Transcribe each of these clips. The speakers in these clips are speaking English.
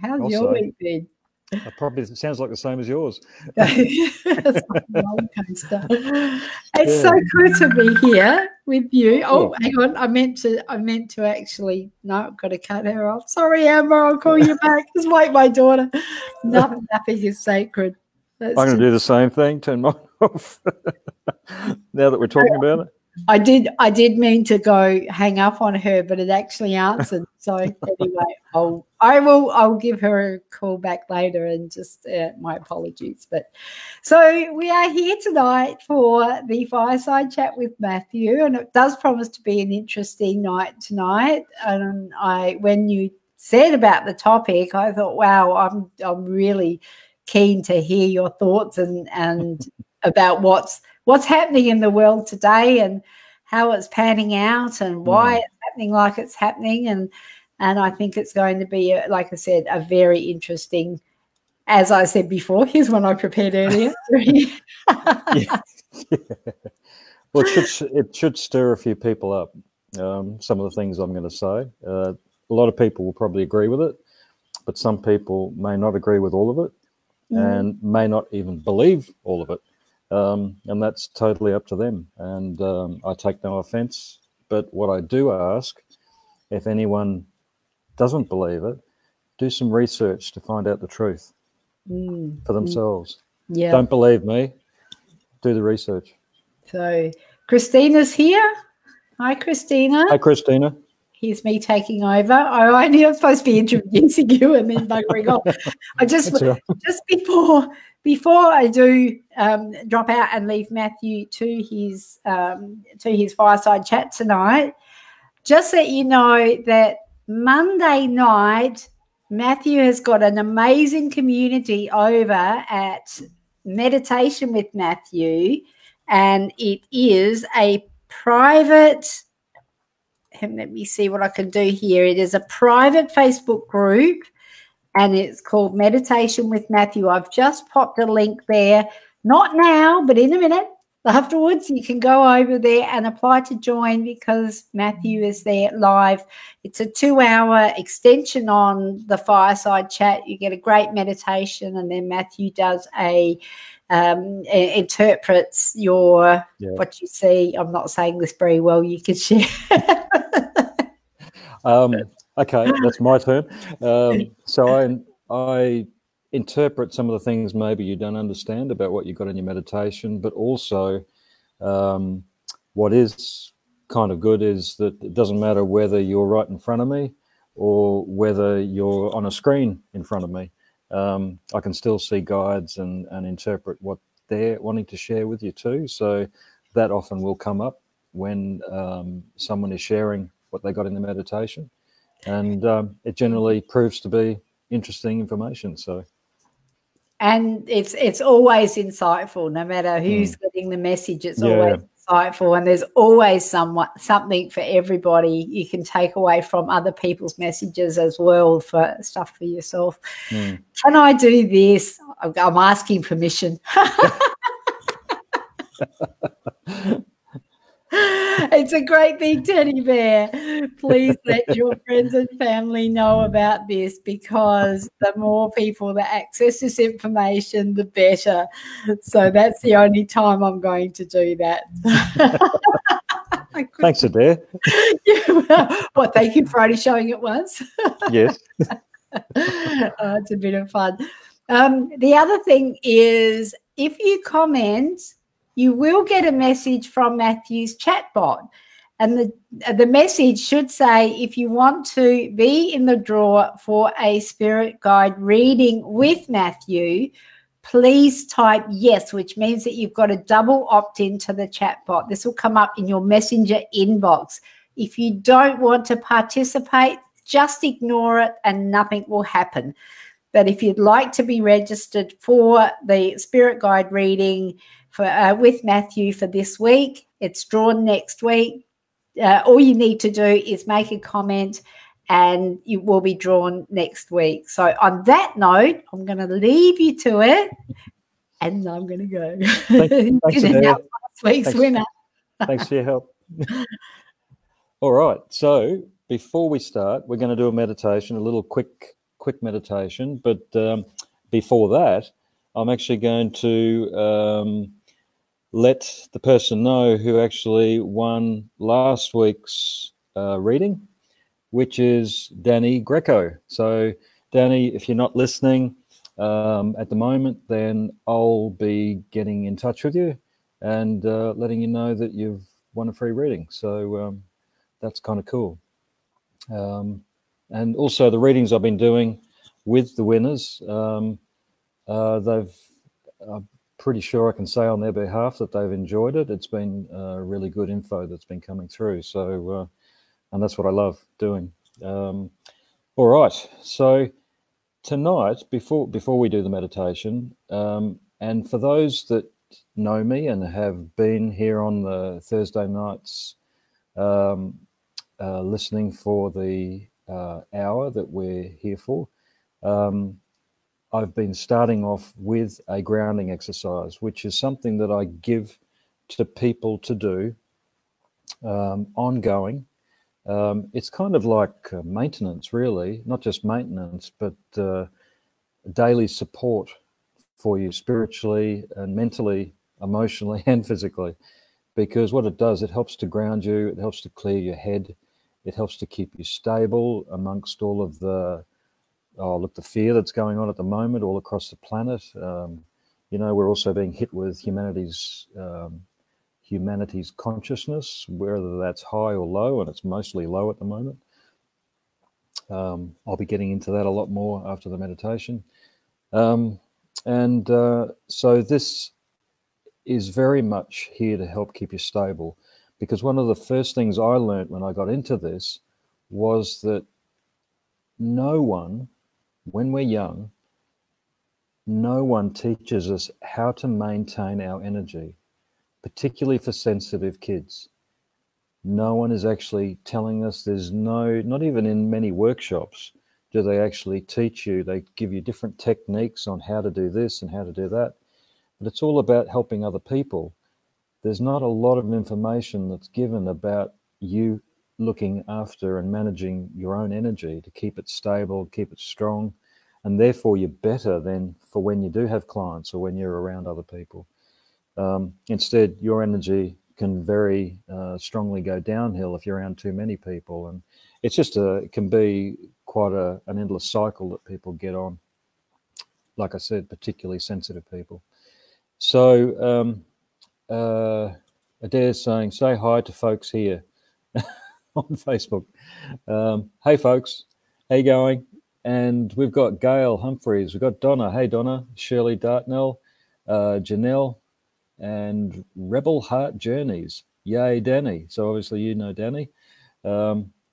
How's I'll your say. week been? Probably it sounds like the same as yours. It's like a roller coaster. It's so good to be here with you. Oh, hang on. I meant to actually. No, I've got to cut her off. Sorry, Amber. I'll call you back. Just wait, my daughter. Nothing is sacred. I'm going to do the same thing. Turn mine off. Now that we're talking about it. I did mean to go hang up on her, but it actually answered. So anyway, I'll give her a call back later and just my apologies. But so we are here tonight for the Fireside Chat with Matthew, and it does promise to be an interesting night tonight. And when you said about the topic, I thought, wow, I'm really keen to hear your thoughts and about what's happening in the world today and how it's panning out and why it's happening like it's happening. And I think it's going to be, like I said, a very interesting, as I said before, here's one I prepared earlier. Yeah. Well, it should stir a few people up, some of the things I'm going to say. A lot of people will probably agree with it, but some people may not agree with all of it and may not even believe all of it. And that's totally up to them. And I take no offense. But what I do ask, if anyone doesn't believe it, do some research to find out the truth for themselves. Yeah. Don't believe me. Do the research. So Christina's here. Hi, Christina. Hi, Christina. Here's me taking over. I knew I was supposed to be introducing you and then buggering off. I just before I do drop out and leave Matthew to his fireside chat tonight, just let you know that Monday night Matthew has got an amazing community over at Meditation with Matthew, and it is a private. Let me see what I can do here. It is a private Facebook group and it's called Meditation with Matthew. I've just popped a link there, not now, but in a minute. Afterwards, you can go over there and apply to join because Matthew is there live. It's a 2-hour extension on the Fireside Chat. You get a great meditation and then Matthew does interprets your what you see. I'm not saying this very well. You can share. Okay, that's my turn. So I interpret some of the things maybe you don't understand about what you've got in your meditation, but also what is kind of good is that it doesn't matter whether you're right in front of me or whether you're on a screen in front of me. I can still see guides and interpret what they're wanting to share with you too. So that often will come up when someone is sharing what they got in the meditation. And it generally proves to be interesting information. So, and it's always insightful, no matter who's getting the message. It's always insightful, and there's always something for everybody you can take away from other people's messages as well for stuff for yourself. Can I do this? I'm asking permission. It's a great big teddy bear. Please let your friends and family know about this because the more people that access this information, the better. So that's the only time I'm going to do that. Thanks, Adair. What, thank you for only showing it once? Yes. It's a bit of fun. The other thing is if you comment, you will get a message from Matthew's chatbot. And the message should say, if you want to be in the draw for a spirit guide reading with Matthew, please type yes, which means that you've got a double opt-in to the chatbot. This will come up in your messenger inbox. If you don't want to participate, just ignore it and nothing will happen. But if you'd like to be registered for the spirit guide reading with Matthew for this week, it's drawn next week. All you need to do is make a comment and you will be drawn next week. So on that note, I'm going to leave you to it and I'm going to go. Thanks, last week's winner. Thanks for your help. All right. So before we start, we're going to do a meditation, a little quick quick meditation. But before that, I'm actually going to let the person know who actually won last week's reading, which is Danny Greco. So, Danny, if you're not listening at the moment, then I'll be getting in touch with you and letting you know that you've won a free reading. So that's kind of cool. And also the readings I've been doing with the winners, I'm pretty sure I can say on their behalf that they've enjoyed it. It's been really good info that's been coming through. So, and that's what I love doing. All right. So tonight, before we do the meditation, and for those that know me and have been here on the Thursday nights listening for the hour that we're here for, I've been starting off with a grounding exercise, which is something that I give to people to do ongoing. It's kind of like maintenance, really, not just maintenance, but daily support for you spiritually and mentally, emotionally, and physically. Because what it does, it helps to ground you, it helps to clear your head, it helps to keep you stable amongst all of the the fear that's going on at the moment all across the planet. We're also being hit with humanity's consciousness, whether that's high or low, and it's mostly low at the moment. I'll be getting into that a lot more after the meditation. So this is very much here to help keep you stable, because one of the first things I learned when I got into this was that no one, when we're young, no one teaches us how to maintain our energy, particularly for sensitive kids. No one is actually telling us. There's not even in many workshops do they actually teach you. They give you different techniques on how to do this and how to do that. But it's all about helping other people. There's not a lot of information that's given about you looking after and managing your own energy to keep it stable, keep it strong, and therefore you're better than for when you do have clients or when you're around other people. Instead, your energy can very strongly go downhill if you're around too many people, and it can be quite an endless cycle that people get on. Like I said, particularly sensitive people. So Adair's saying, say hi to folks here on Facebook. Hey folks, how you going? And we've got Gail Humphreys, we've got Donna. Hey Donna, Shirley Dartnell, Janelle, and Rebel Heart Journeys. Yay, Danny. So obviously you know Danny. Donna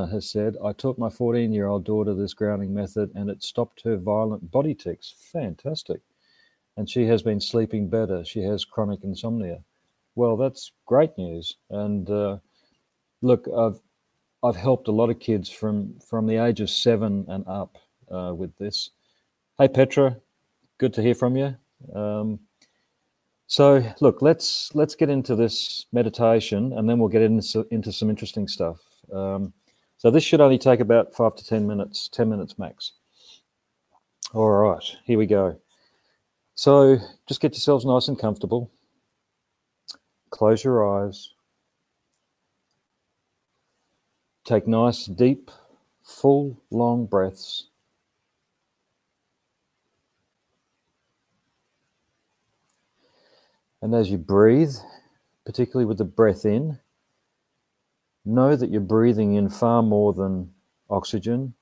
has said, I taught my 14-year-old daughter this grounding method and it stopped her violent body tics. Fantastic. And she has been sleeping better. She has chronic insomnia. Well, that's great news. And look, I've helped a lot of kids from the age of 7 and up with this. Hey, Petra, good to hear from you. So look, let's get into this meditation, and then we'll get into some interesting stuff. So this should only take about 5 to 10 minutes, 10 minutes max. All right, here we go. So just get yourselves nice and comfortable. Close your eyes. Take nice, deep, full, long breaths. And as you breathe, particularly with the breath in, know that you're breathing in far more than oxygen.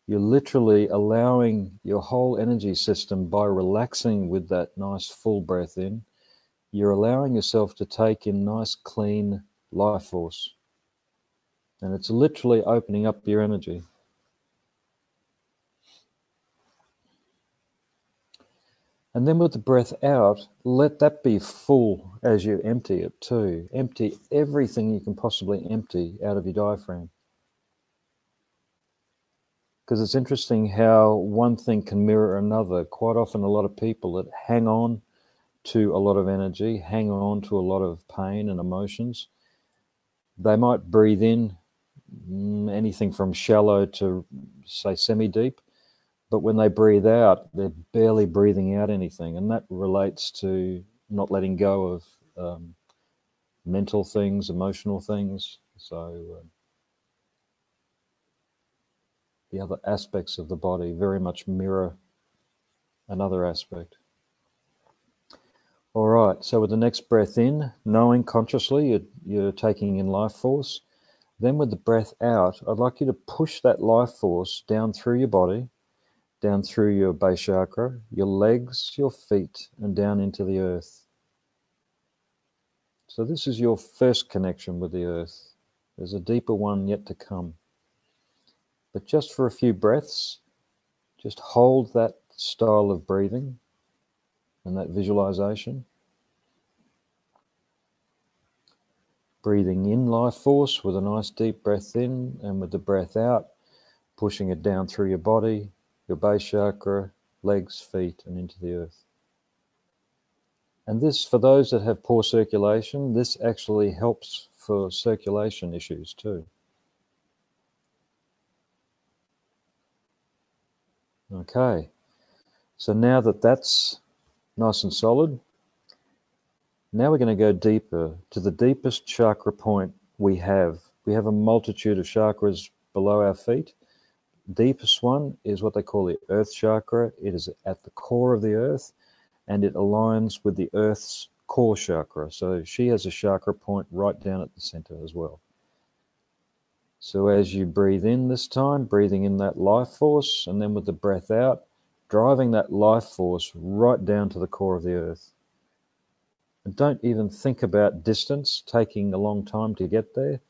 You're literally allowing your whole energy system, by relaxing with that nice full breath in, you're allowing yourself to take in nice, clean life force. And it's literally opening up your energy. And then with the breath out, let that be full as you empty it too. Empty everything you can possibly empty out of your diaphragm. Because it's interesting how one thing can mirror another. Quite often a lot of people that hang on to a lot of energy, hang on to a lot of pain and emotions, they might breathe in anything from shallow to, say, semi-deep. But when they breathe out, they're barely breathing out anything. And that relates to not letting go of mental things, emotional things. So the other aspects of the body very much mirror another aspect. All right, so with the next breath in, knowing consciously you're taking in life force. Then with the breath out, I'd like you to push that life force down through your body, down through your base chakra, your legs, your feet, and down into the earth. So this is your first connection with the earth. There's a deeper one yet to come. But just for a few breaths, just hold that style of breathing and that visualization. Breathing in life force with a nice deep breath in, and with the breath out, pushing it down through your body, your base chakra, legs, feet, and into the earth. And this, for those that have poor circulation, this actually helps for circulation issues too. Okay, so now that that's nice and solid, now we're going to go deeper to the deepest chakra point we have. We have a multitude of chakras below our feet. Deepest one is what they call the earth chakra. It is at the core of the earth, and it aligns with the earth's core chakra. So she has a chakra point right down at the center as well. So as you breathe in this time, breathing in that life force, and then with the breath out, driving that life force right down to the core of the earth. And don't even think about distance, taking a long time to get there.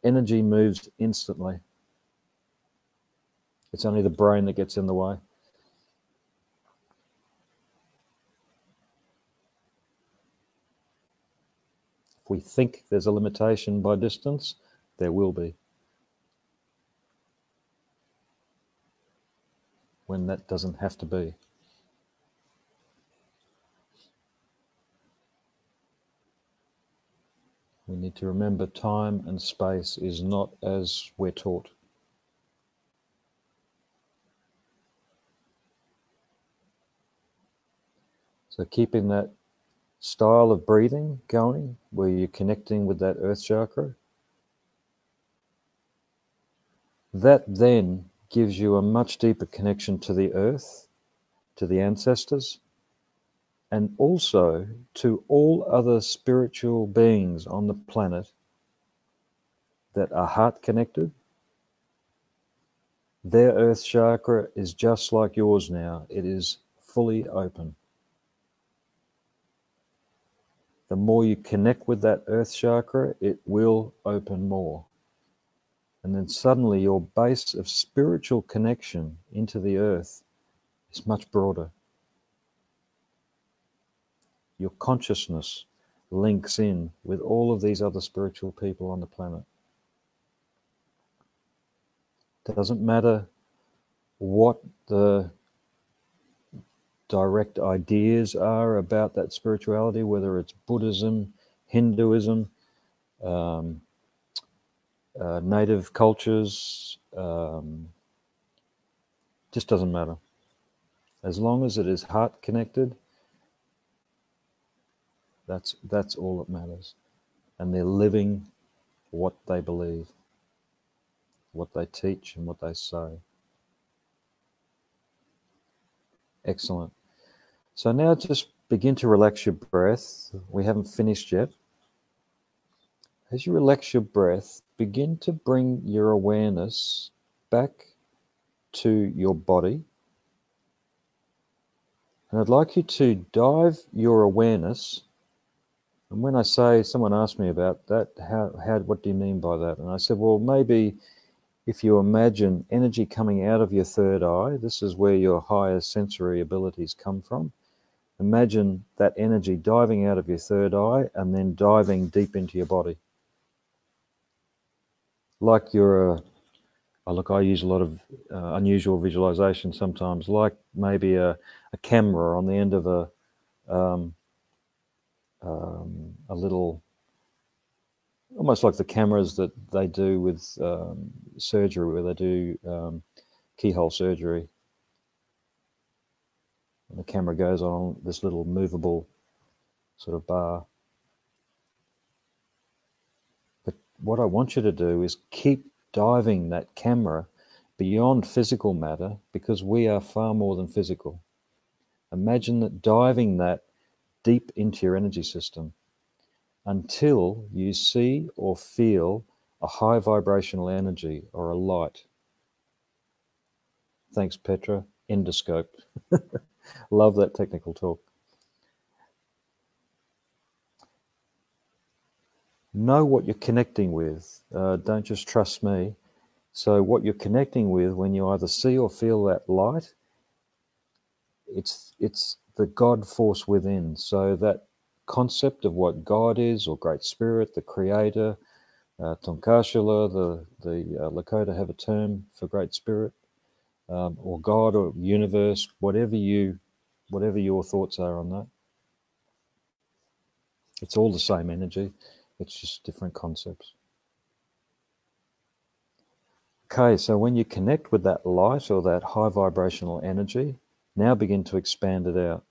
Energy moves instantly. It's only the brain that gets in the way. If we think there's a limitation by distance, there will be. When that doesn't have to be. We need to remember time and space is not as we're taught. So keeping that style of breathing going, where you're connecting with that earth chakra, that then gives you a much deeper connection to the earth, to the ancestors, and also to all other spiritual beings on the planet that are heart connected. Their earth chakra is just like yours now. It is fully open. The more you connect with that earth chakra, it will open more. And then suddenly your base of spiritual connection into the earth is much broader. Your consciousness links in with all of these other spiritual people on the planet. It doesn't matter what the direct ideas are about that spirituality, whether it's Buddhism, Hinduism, native cultures, just doesn't matter. As long as it is heart connected, that's all that matters. And they're living what they believe, what they teach and what they say. Excellent. So now just begin to relax your breath. We haven't finished yet. As you relax your breath, begin to bring your awareness back to your body. And I'd like you to dive your awareness. And when I say, someone asked me about that, what do you mean by that? And I said, well, maybe if you imagine energy coming out of your third eye, this is where your higher sensory abilities come from. Imagine that energy diving out of your third eye and then diving deep into your body. Like you're look, I use a lot of unusual visualization sometimes, like maybe a camera on the end of a little almost like the cameras that they do with surgery, where they do keyhole surgery. And the camera goes on this little movable sort of bar. But what I want you to do is keep diving that camera beyond physical matter, because we are far more than physical. Imagine that, diving that deep into your energy system until you see or feel a high vibrational energy or a light. Thanks, Petra. Endoscope. Love that technical talk. Know what you're connecting with. Don't just trust me. So what you're connecting with, when you either see or feel that light, it's the God force within. So that concept of what God is, or Great Spirit, the Creator, Tonkashila, the Lakota have a term for Great Spirit, or God, or universe, whatever your thoughts are on that. It's all the same energy. It's just different concepts. Okay, so when you connect with that light or that high vibrational energy, now begin to expand it out.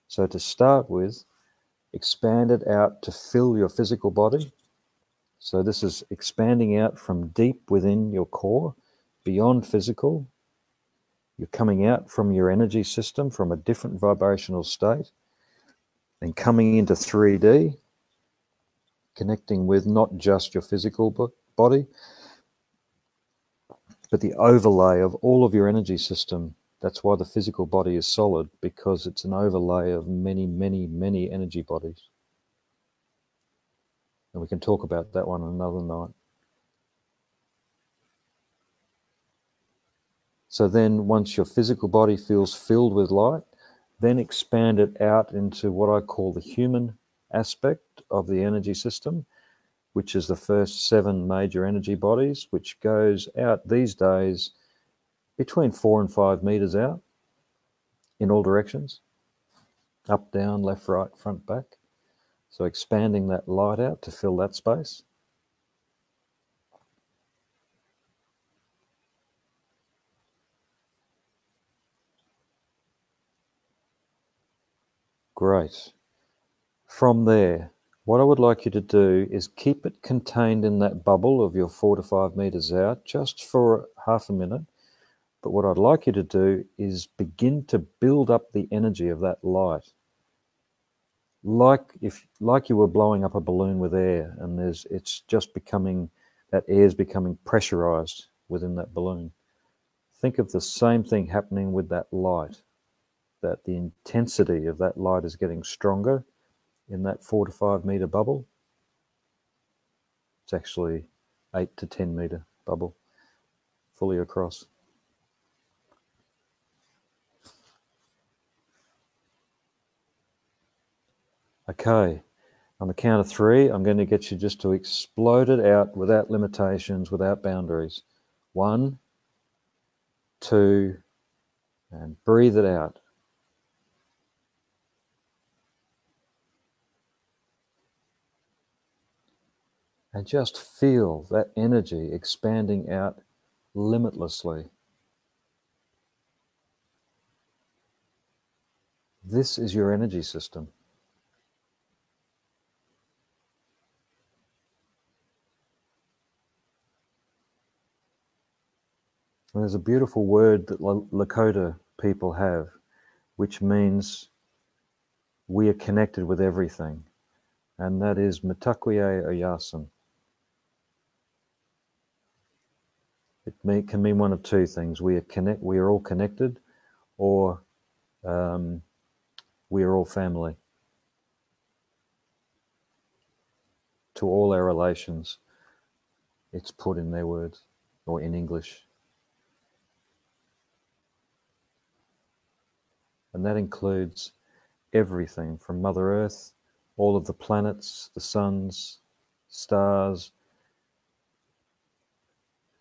So to start with, expand it out to fill your physical body. So this is expanding out from deep within your core, beyond physical. You're coming out from your energy system, from a different vibrational state, and coming into 3D, connecting with not just your physical body, but the overlay of all of your energy system. That's why the physical body is solid, because it's an overlay of many, many, many energy bodies. And we can talk about that one another night. So then once your physical body feels filled with light, then expand it out into what I call the human aspect of the energy system, which is the first 7 major energy bodies, which goes out these days between 4 and 5 meters out in all directions, up, down, left, right, front, back. So expanding that light out to fill that space. Great. From there, what I would like you to do is keep it contained in that bubble of your 4 to 5 meters out, just for half a minute. But what I'd like you to do is begin to build up the energy of that light. Like you were blowing up a balloon with air, and it's just becoming, that air is becoming pressurized within that balloon. Think of the same thing happening with that light, that the intensity of that light is getting stronger in that 4 to 5 meter bubble. It's actually 8 to 10 meter bubble, fully across. Okay, on the count of 3, I'm going to get you just to explode it out without limitations, without boundaries. 1, 2, and breathe it out. And just feel that energy expanding out limitlessly. This is your energy system. And there's a beautiful word that Lakota people have, which means we are connected with everything, and that is Mitakuye Oyasin. It can mean one of 2 things. We are all connected, or we are all family. To all our relations, it's put in their words, or in English. And that includes everything from Mother Earth, all of the planets, the suns, stars,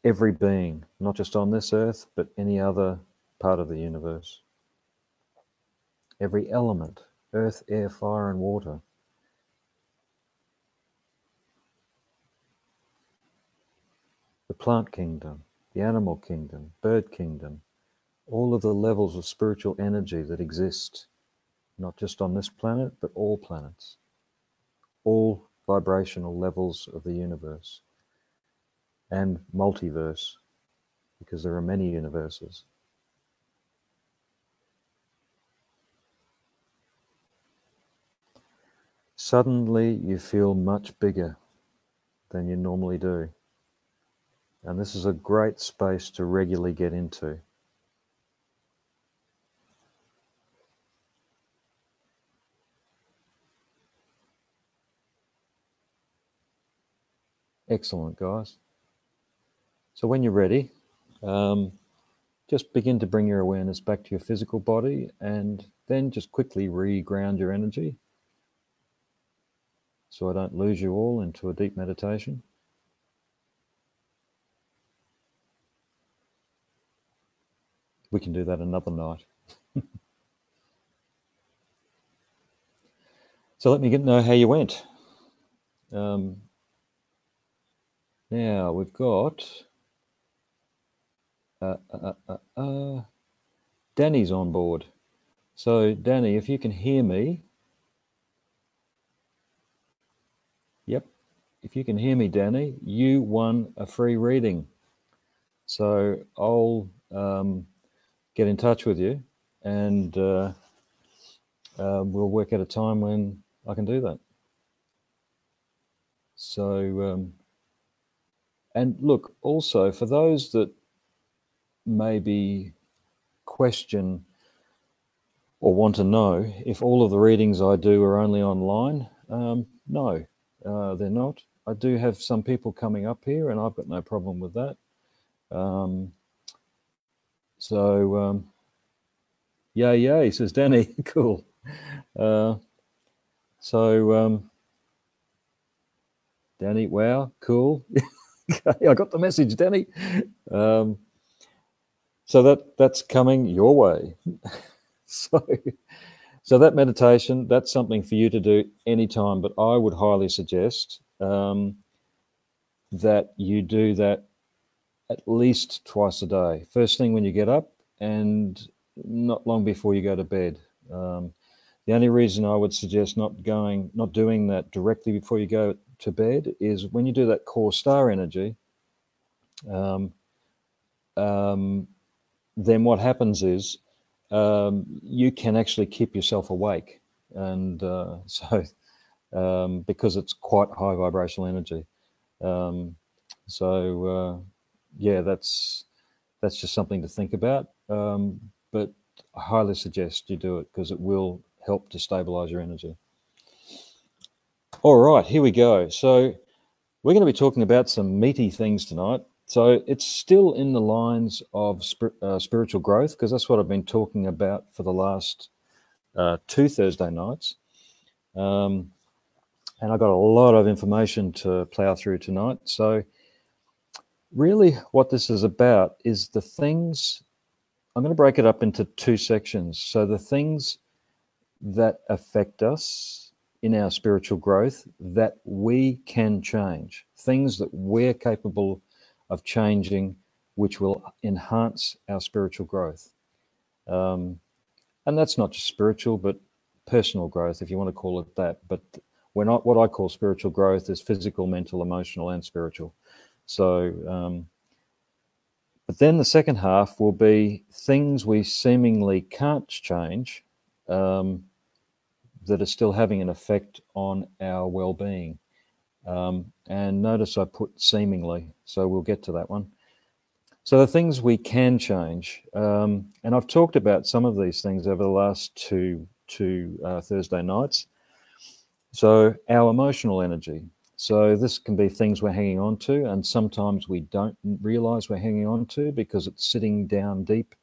every being, not just on this earth, but any other part of the universe. Every element, earth, air, fire, and water. plant kingdom, the animal kingdom, bird kingdom, all of the levels of spiritual energy that exist, not just on this planet, but all planets, all vibrational levels of the universe, and multiverse, because there are many universes. Suddenly you feel much bigger than you normally do. And this is a great space to regularly get into. Excellent, guys. So when you're ready, just begin to bring your awareness back to your physical body, and then just quickly re-ground your energy so I don't lose you all into a deep meditation. We can do that another night. So let me know how you went. Now we've got Danny's on board. So Danny, if you can hear me. Yep. If you can hear me, Danny, you won a free reading. So I'll get in touch with you, and we'll work out a time when I can do that. So, and look, also for those that maybe question or want to know if all of the readings I do are only online, no, they're not. I do have some people coming up here, and I've got no problem with that. Yay, says Danny. Cool. Danny, wow, cool. Okay, I got the message, Danny. So that's coming your way. So that meditation, that's something for you to do anytime, but I would highly suggest that you do that at least twice a day. First thing when you get up, and not long before you go to bed. The only reason I would suggest not doing that directly before you go to bed is when you do that core star energy, then what happens is you can actually keep yourself awake, and because it's quite high vibrational energy. Yeah, that's just something to think about. But I highly suggest you do it because it will help to stabilize your energy. All right, here we go. So we're going to be talking about some meaty things tonight. So it's still in the lines of spiritual growth, because that's what I've been talking about for the last 2 Thursday nights. And I got a lot of information to plow through tonight. So really what this is about is the things, I'm going to break it up into 2 sections. So the things that affect us in our spiritual growth that we can change, things that we're capable of changing, which will enhance our spiritual growth. And that's not just spiritual, but personal growth, if you want to call it that. But what I call spiritual growth is physical, mental, emotional, and spiritual. So, but then the second half will be things we seemingly can't change, that are still having an effect on our well-being. And notice I put seemingly, so we'll get to that one. So the things we can change, and I've talked about some of these things over the last two Thursday nights. So our emotional energy. So this can be things we're hanging on to, and sometimes we don't realize we're hanging on to because it's sitting down deep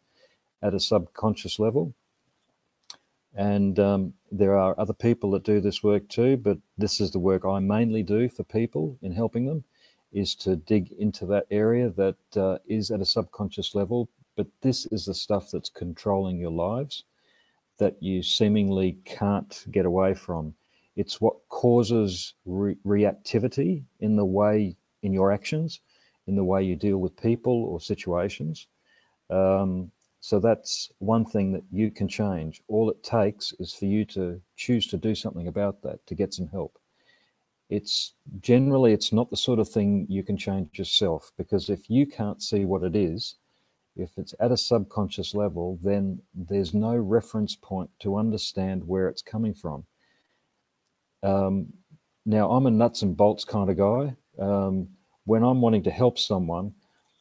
at a subconscious level. And there are other people that do this work too, but this is the work I mainly do for people in helping them, is to dig into that area that is at a subconscious level. But this is the stuff that's controlling your lives that you seemingly can't get away from. It's what causes reactivity in the way, in your actions, in the way you deal with people or situations. So that's one thing that you can change. All it takes is for you to choose to do something about that, to get some help. It's generally, it's not the sort of thing you can change yourself, because if you can't see what it is, if it's at a subconscious level, then there's no reference point to understand where it's coming from. Now, I'm a nuts and bolts kind of guy. When I'm wanting to help someone,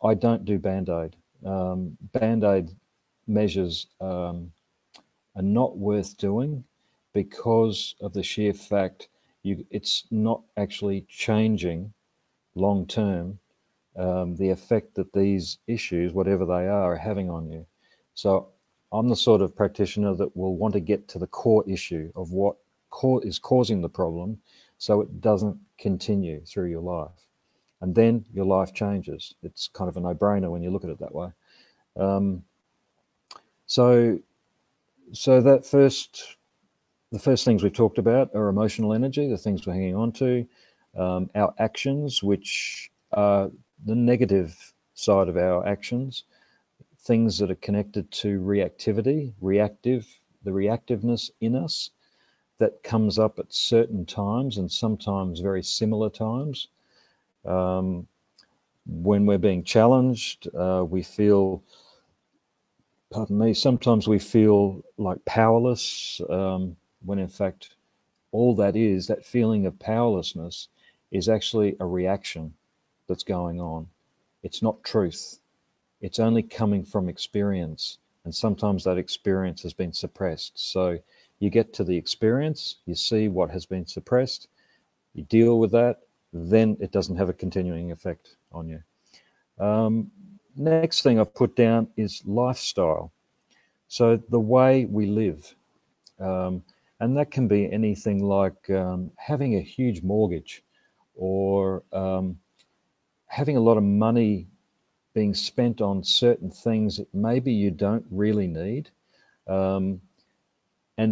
I don't do Band-Aid. Band-Aid measures are not worth doing because of the sheer fact it's not actually changing long term the effect that these issues, whatever they are having on you. So I'm the sort of practitioner that will want to get to the core issue of what is causing the problem, so it doesn't continue through your life. And then your life changes. It's kind of a no-brainer when you look at it that way. So that the first things we've talked about are emotional energy, the things we're hanging on to, our actions, which are the negative side of our actions, things that are connected to reactivity, the reactiveness in us that comes up at certain times and sometimes very similar times. When we're being challenged, we feel, pardon me, sometimes we feel like powerless, when in fact all that is, that feeling of powerlessness, is actually a reaction that's going on. It's not truth. It's only coming from experience, and sometimes that experience has been suppressed. So you get to the experience, you see what has been suppressed, you deal with that, then it doesn't have a continuing effect on you. Next thing I've put down is lifestyle. So the way we live. And that can be anything like having a huge mortgage, or having a lot of money being spent on certain things that maybe you don't really need. And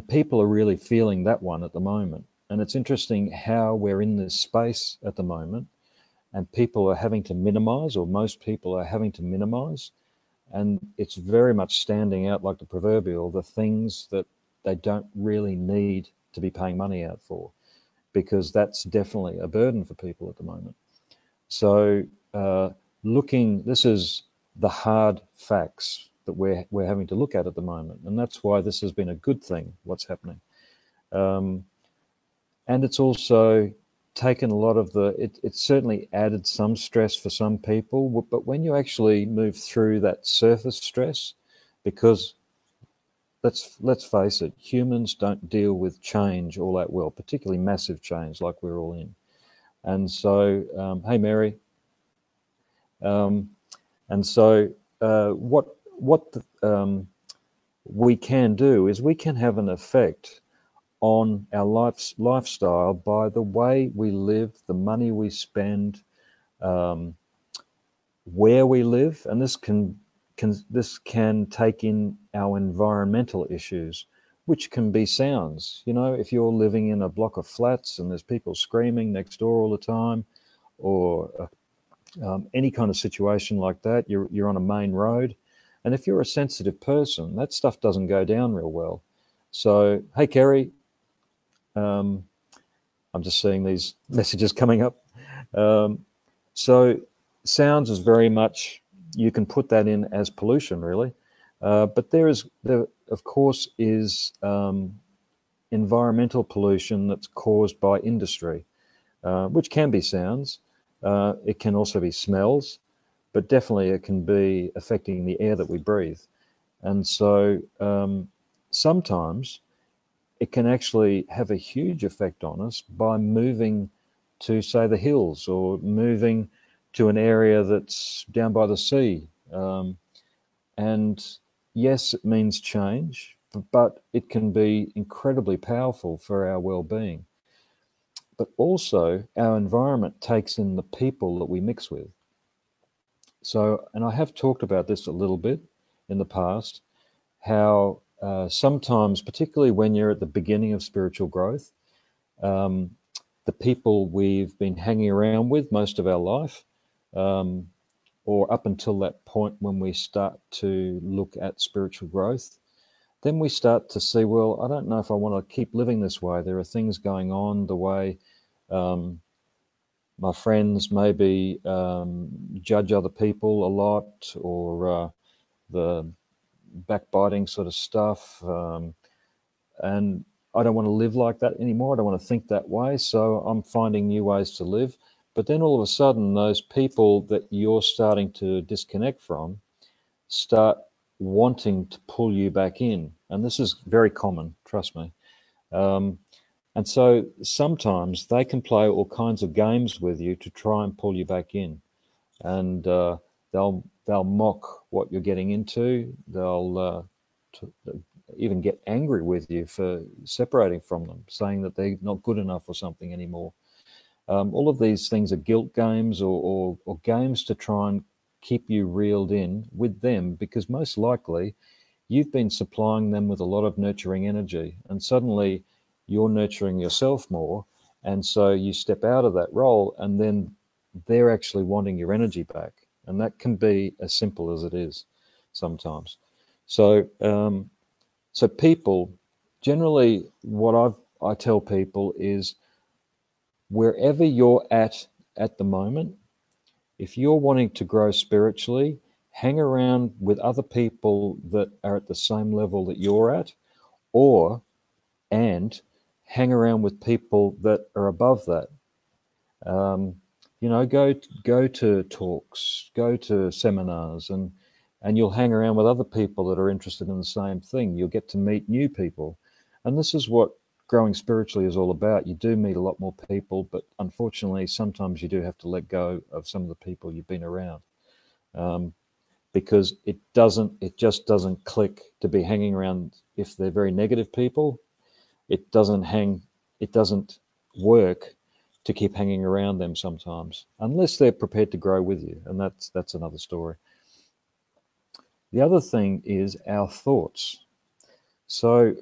people are really feeling that one at the moment. And it's interesting how we're in this space at the moment, and people are having to minimize, or most people are having to minimize. And it's very much standing out like the proverbial, the things that they don't really need to be paying money out for, because that's definitely a burden for people at the moment. So this is the hard facts that we're having to look at the moment. And that's why this has been a good thing, what's happening. And it's also taken a lot of it's certainly added some stress for some people, but when you actually move through that surface stress, because let's face it, humans don't deal with change all that well, particularly massive change like we're all in. And so, hey Mary, and so what we can do is we can have an effect on our lifestyle by the way we live, the money we spend, where we live, and this can take in our environmental issues, which can be sounds. You know, if you're living in a block of flats and there's people screaming next door all the time, or any kind of situation like that, you're on a main road, and if you're a sensitive person, that stuff doesn't go down real well. So, hey Kerry, I'm just seeing these messages coming up. So sounds is very much, you can put that in as pollution, really. But there of course is environmental pollution that's caused by industry, which can be sounds. It can also be smells, but definitely it can be affecting the air that we breathe. And so sometimes it can actually have a huge effect on us by moving to, say, the hills, or moving to an area that's down by the sea. And yes, it means change, but it can be incredibly powerful for our well-being. But also our environment takes in the people that we mix with. So, and I have talked about this a little bit in the past, how sometimes, particularly when you're at the beginning of spiritual growth, the people we've been hanging around with most of our life, or up until that point when we start to look at spiritual growth, then we start to see, well, I don't know if I want to keep living this way. There are things going on, the way my friends maybe judge other people a lot, or the backbiting sort of stuff. And I don't want to live like that anymore. I don't want to think that way. So I'm finding new ways to live. But then all of a sudden, those people that you're starting to disconnect from start wanting to pull you back in. And this is very common, trust me. And so sometimes they can play all kinds of games with you to try and pull you back in. And they'll mock what you're getting into. They'll even get angry with you for separating from them, saying that they're not good enough or something anymore. All of these things are guilt games, or games to try and keep you reeled in with them, because most likely you've been supplying them with a lot of nurturing energy, and suddenly you're nurturing yourself more, and so you step out of that role, and then they're actually wanting your energy back, and that can be as simple as it is sometimes. So so people, generally what I tell people is, wherever you're at the moment, if you're wanting to grow spiritually, hang around with other people that are at the same level that you're at, and hang around with people that are above that. You know, go to talks, go to seminars, and you'll hang around with other people that are interested in the same thing. You'll get to meet new people. And this is what growing spiritually is all about. You do meet a lot more people, but unfortunately, sometimes you do have to let go of some of the people you've been around, because it just doesn't click to be hanging around. If they're very negative people, it doesn't work to keep hanging around them sometimes, unless they're prepared to grow with you, and that's another story. The other thing is our thoughts. So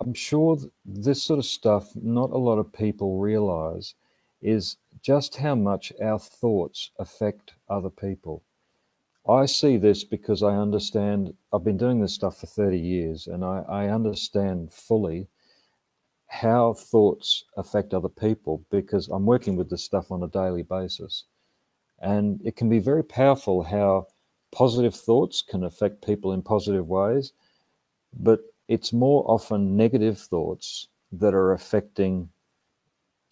I'm sure this sort of stuff, not a lot of people realize, is just how much our thoughts affect other people. I see this because I understand, I've been doing this stuff for 30 years, and I understand fully how thoughts affect other people, because I'm working with this stuff on a daily basis. And it can be very powerful how positive thoughts can affect people in positive ways, but it's more often negative thoughts that are affecting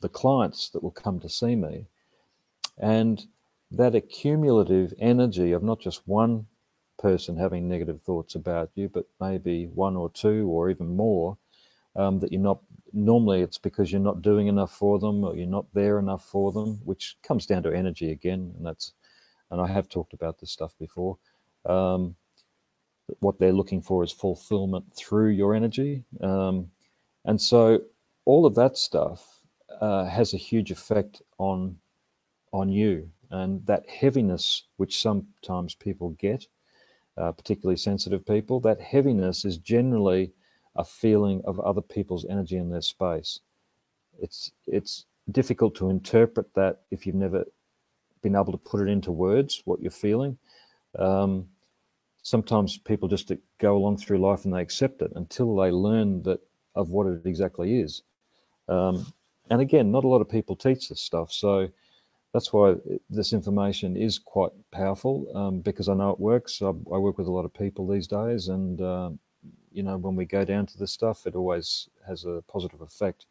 the clients that will come to see me. And that accumulative energy of not just one person having negative thoughts about you, but maybe one or two or even more, that you're not, normally it's because you're not doing enough for them, or you're not there enough for them, which comes down to energy again. And I have talked about this stuff before. What they're looking for is fulfillment through your energy. And so all of that stuff has a huge effect on you. And that heaviness, which sometimes people get, particularly sensitive people, that heaviness is generally a feeling of other people's energy in their space. It's difficult to interpret that if you've never been able to put it into words, what you're feeling. Sometimes people just go along through life and they accept it until they learn that of what it exactly is. And again, not a lot of people teach this stuff. So that's why this information is quite powerful, because I know it works. I work with a lot of people these days, and you know, when we go down to this stuff, it always has a positive effect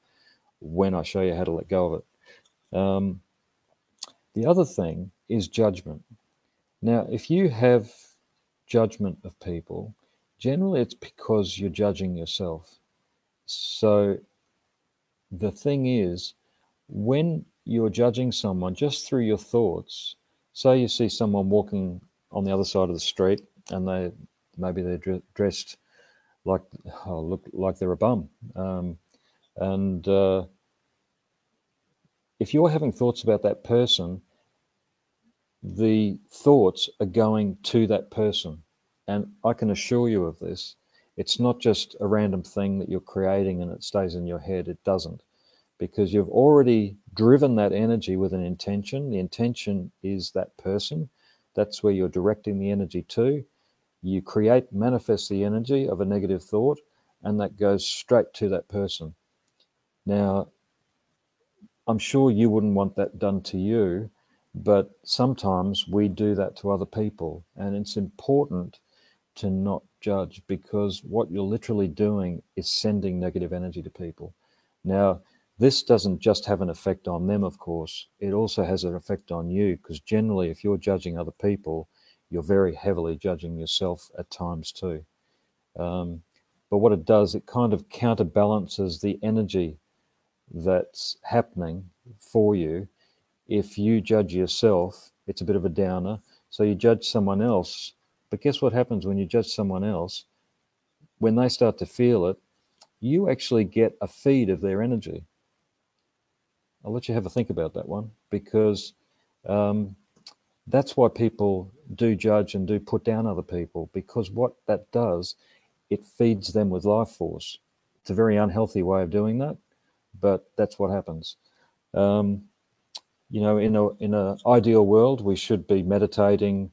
when I show you how to let go of it. The other thing is judgment. Now, if you have judgment of people, generally it's because you're judging yourself. So the thing is, when you're judging someone just through your thoughts, say you see someone walking on the other side of the street, and maybe they're dressed like, look like they're a bum, and if you're having thoughts about that person, the thoughts are going to that person. And I can assure you of this. It's not just a random thing that you're creating and it stays in your head. It doesn't, because you've already driven that energy with an intention. The intention is that person. That's where you're directing the energy to. You manifest the energy of a negative thought, and that goes straight to that person. Now, I'm sure you wouldn't want that done to you, but sometimes we do that to other people, and it's important to not judge, because what you're literally doing is sending negative energy to people. Now, this doesn't just have an effect on them, of course. It also has an effect on you, because generally, if you're judging other people, you're very heavily judging yourself at times too. But what it does, it kind of counterbalances the energy that's happening for you. If you judge yourself, it's a bit of a downer. So you judge someone else. But guess what happens when you judge someone else? When they start to feel it, you actually get a feed of their energy. I'll let you have a think about that one, because that's why people do judge and do put down other people, because what that does, it feeds them with life force. It's a very unhealthy way of doing that, but that's what happens. You know, in an ideal world, we should be meditating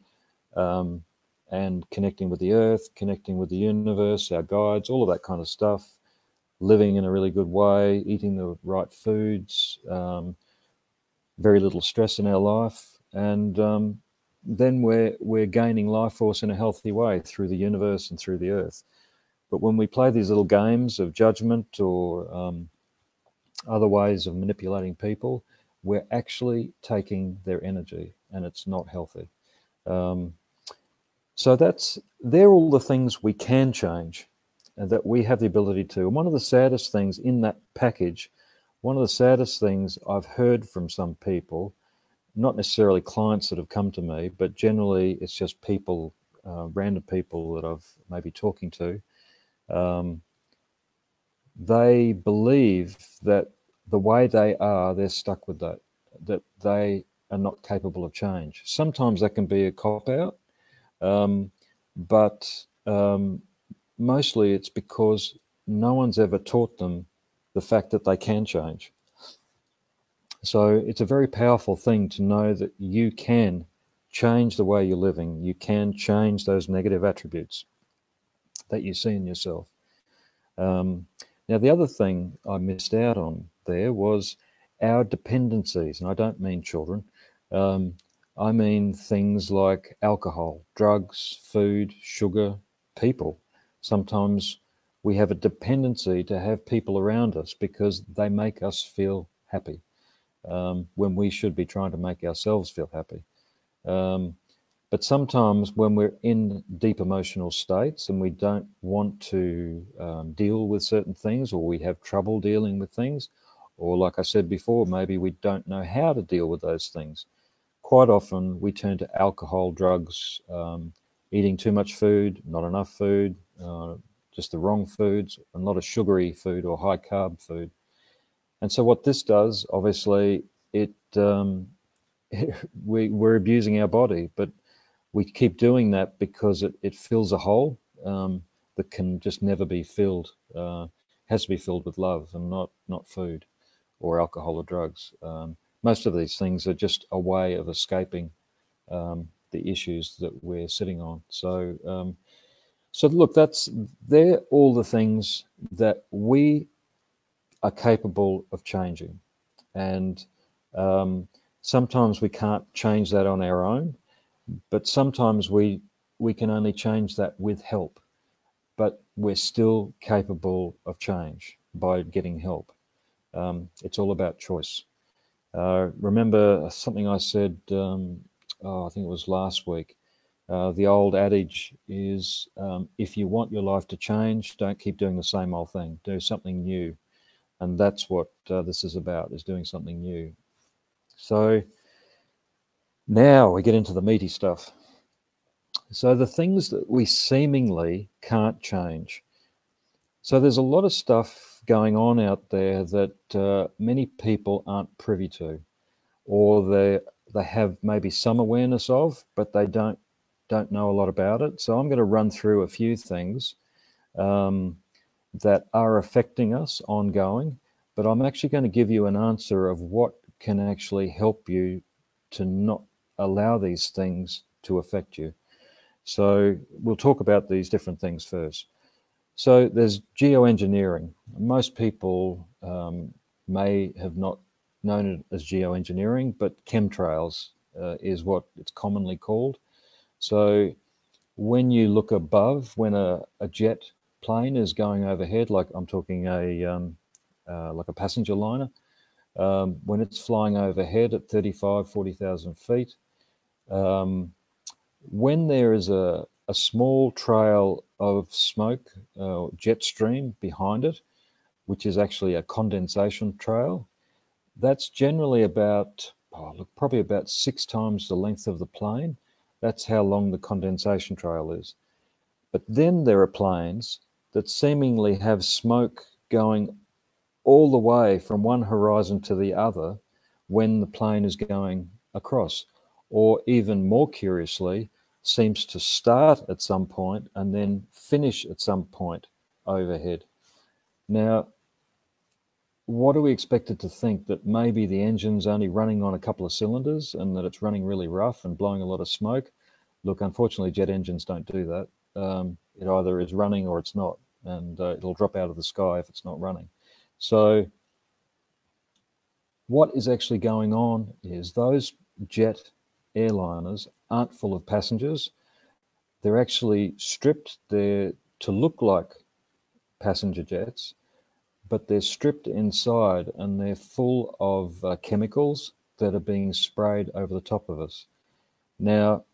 and connecting with the earth, connecting with the universe, our guides, all of that kind of stuff, living in a really good way, eating the right foods, very little stress in our life, and then we're gaining life force in a healthy way through the universe and through the earth. But when we play these little games of judgment or other ways of manipulating people, we're actually taking their energy, and it's not healthy. So they're all the things we can change and that we have the ability to. And one of the saddest things in that package, one of the saddest things I've heard from some people, not necessarily clients that have come to me, but generally it's just people, random people that I've maybe talking to. They believe that the way they are, they're stuck with that they are not capable of change. Sometimes that can be a cop-out, but mostly it's because no one's ever taught them the fact that they can change. So it's a very powerful thing to know that you can change the way you're living. You can change those negative attributes that you see in yourself. Now, the other thing I missed out on there was our dependencies, and I don't mean children. I mean things like alcohol, drugs, food, sugar, people. Sometimes we have a dependency to have people around us because they make us feel happy, when we should be trying to make ourselves feel happy. But sometimes when we're in deep emotional states and we don't want to deal with certain things, or we have trouble dealing with things, or like I said before, maybe we don't know how to deal with those things, quite often we turn to alcohol, drugs, eating too much food, not enough food, just the wrong foods, and a lot of sugary food or high carb food. And so what this does, obviously, we're abusing our body, but we keep doing that because it fills a hole that can just never be filled. Has to be filled with love and not food or alcohol or drugs. Most of these things are just a way of escaping the issues that we're sitting on. So, so look, they're all the things that we are capable of changing, and sometimes we can't change that on our own. But sometimes we can only change that with help, but we're still capable of change by getting help. It's all about choice. Remember something I said, I think it was last week. The old adage is, if you want your life to change, don't keep doing the same old thing. Do something new. And that's what this is about, is doing something new. So now we get into the meaty stuff. So the things that we seemingly can't change. So there's a lot of stuff going on out there that many people aren't privy to, or they have maybe some awareness of, but they don't know a lot about it. So I'm going to run through a few things that are affecting us ongoing, but I'm actually going to give you an answer of what can actually help you to not allow these things to affect you. So we'll talk about these different things first. So there's geoengineering. Most people may have not known it as geoengineering, but chemtrails is what it's commonly called. So when you look above, when a jet plane is going overhead, like I'm talking like a passenger liner, when it's flying overhead at 35, 40,000 feet, when there is a small trail of smoke, jet stream behind it, which is actually a condensation trail, that's generally about, probably about 6 times the length of the plane. That's how long the condensation trail is. But then there are planes that seemingly have smoke going all the way from one horizon to the other when the plane is going across, or even more curiously, seems to start at some point and then finish at some point overhead. Now, what are we expected to think? That maybe the engine's only running on a couple of cylinders and that it's running really rough and blowing a lot of smoke? Look, unfortunately, jet engines don't do that. It either is running or it's not, and it'll drop out of the sky if it's not running. So what is actually going on is those jet airliners aren't full of passengers. They're actually stripped there to look like passenger jets, but they're stripped inside and they're full of chemicals that are being sprayed over the top of us. Now,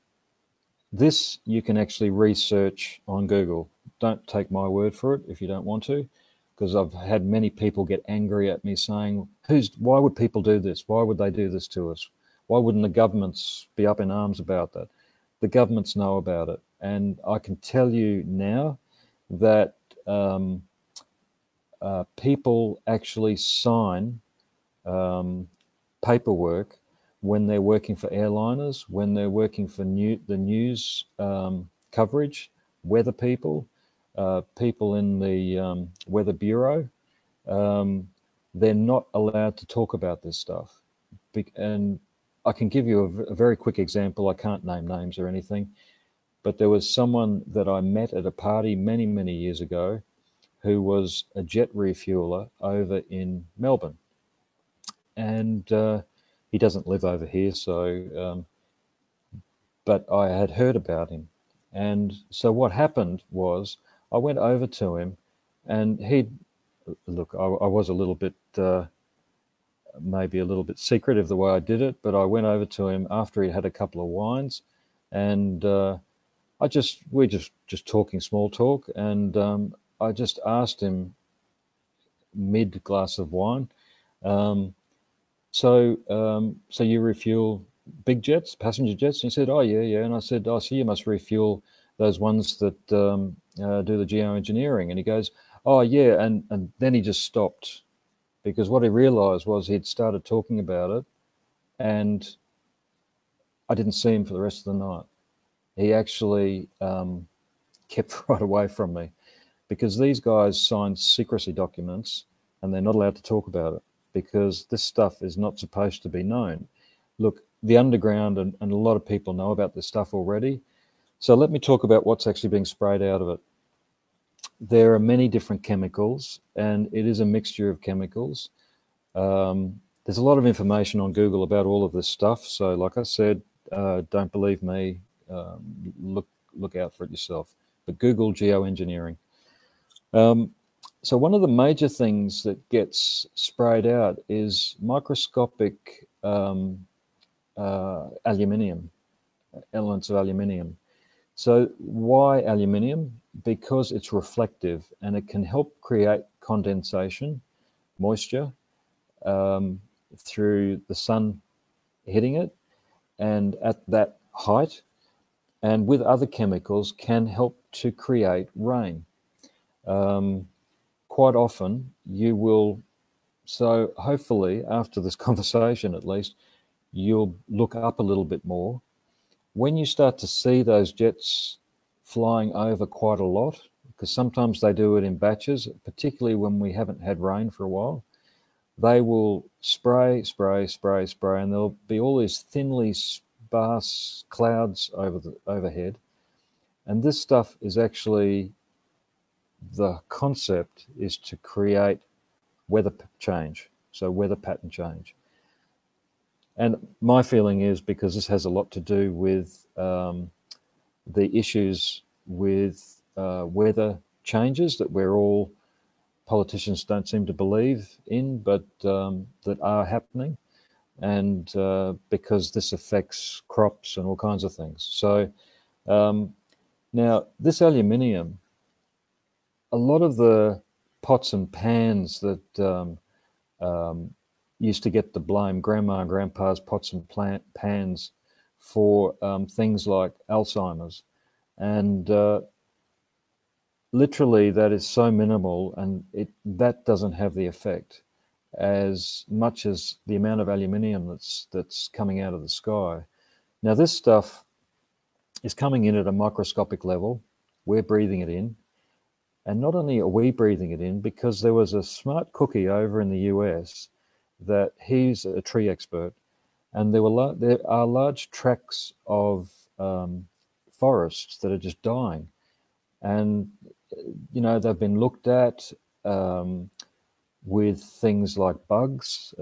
this you can actually research on Google. Don't take my word for it if you don't want to, because I've had many people get angry at me saying, why would people do this? Why would they do this to us? Why wouldn't the governments be up in arms about that? The governments know about it. And I can tell you now that people actually sign paperwork when they're working for airliners, when they're working for the news coverage, weather people, people in the Weather Bureau. They're not allowed to talk about this stuff. And I can give you a very quick example. I can't name names or anything, but there was someone that I met at a party many, many years ago who was a jet refueler over in Melbourne. And he doesn't live over here, so, but I had heard about him. And so what happened was I went over to him and look, I was a little bit, maybe a little bit secretive the way I did it, but I went over to him after he had a couple of wines, and we're just talking small talk, and I just asked him mid glass of wine, so you refuel big jets, passenger jets? And he said, oh yeah. And I said, oh, so you must refuel those ones that do the geoengineering. And he goes, oh yeah. And then he just stopped, because what he realized was he'd started talking about it and I didn't see him for the rest of the night. He actually kept right away from me, because these guys signed secrecy documents and they're not allowed to talk about it, because this stuff is not supposed to be known. Look, the underground and a lot of people know about this stuff already. So let me talk about what's actually being sprayed out of it. There are many different chemicals, and it is a mixture of chemicals. There's a lot of information on Google about all of this stuff. So like I said, don't believe me, look out for it yourself. But Google geoengineering. So one of the major things that gets sprayed out is microscopic aluminium, elements of aluminium. So why aluminium? Because it's reflective and it can help create condensation, moisture, through the sun hitting it and at that height, and with other chemicals can help to create rain. Quite often you will, so hopefully after this conversation at least, you'll look up a little bit more. When you start to see those jets flying over quite a lot, because sometimes they do it in batches, particularly when we haven't had rain for a while, they will spray, and there'll be all these thinly vast clouds overhead. And this stuff is actually, the concept is to create weather change, so weather pattern change. And my feeling is, because this has a lot to do with the issues with weather changes that we're all, politicians don't seem to believe in, but that are happening, and because this affects crops and all kinds of things. So now this aluminium, a lot of the pots and pans that used to get the blame, grandma and grandpa's pots and pans for things like Alzheimer's, and literally that is so minimal, and that doesn't have the effect as much as the amount of aluminium that's coming out of the sky. Now this stuff is coming in at a microscopic level. We're breathing it in, and not only are we breathing it in, because there was a smart cookie over in the US that he's a tree expert, and there are large tracts of forests that are just dying, and they've been looked at with things like bugs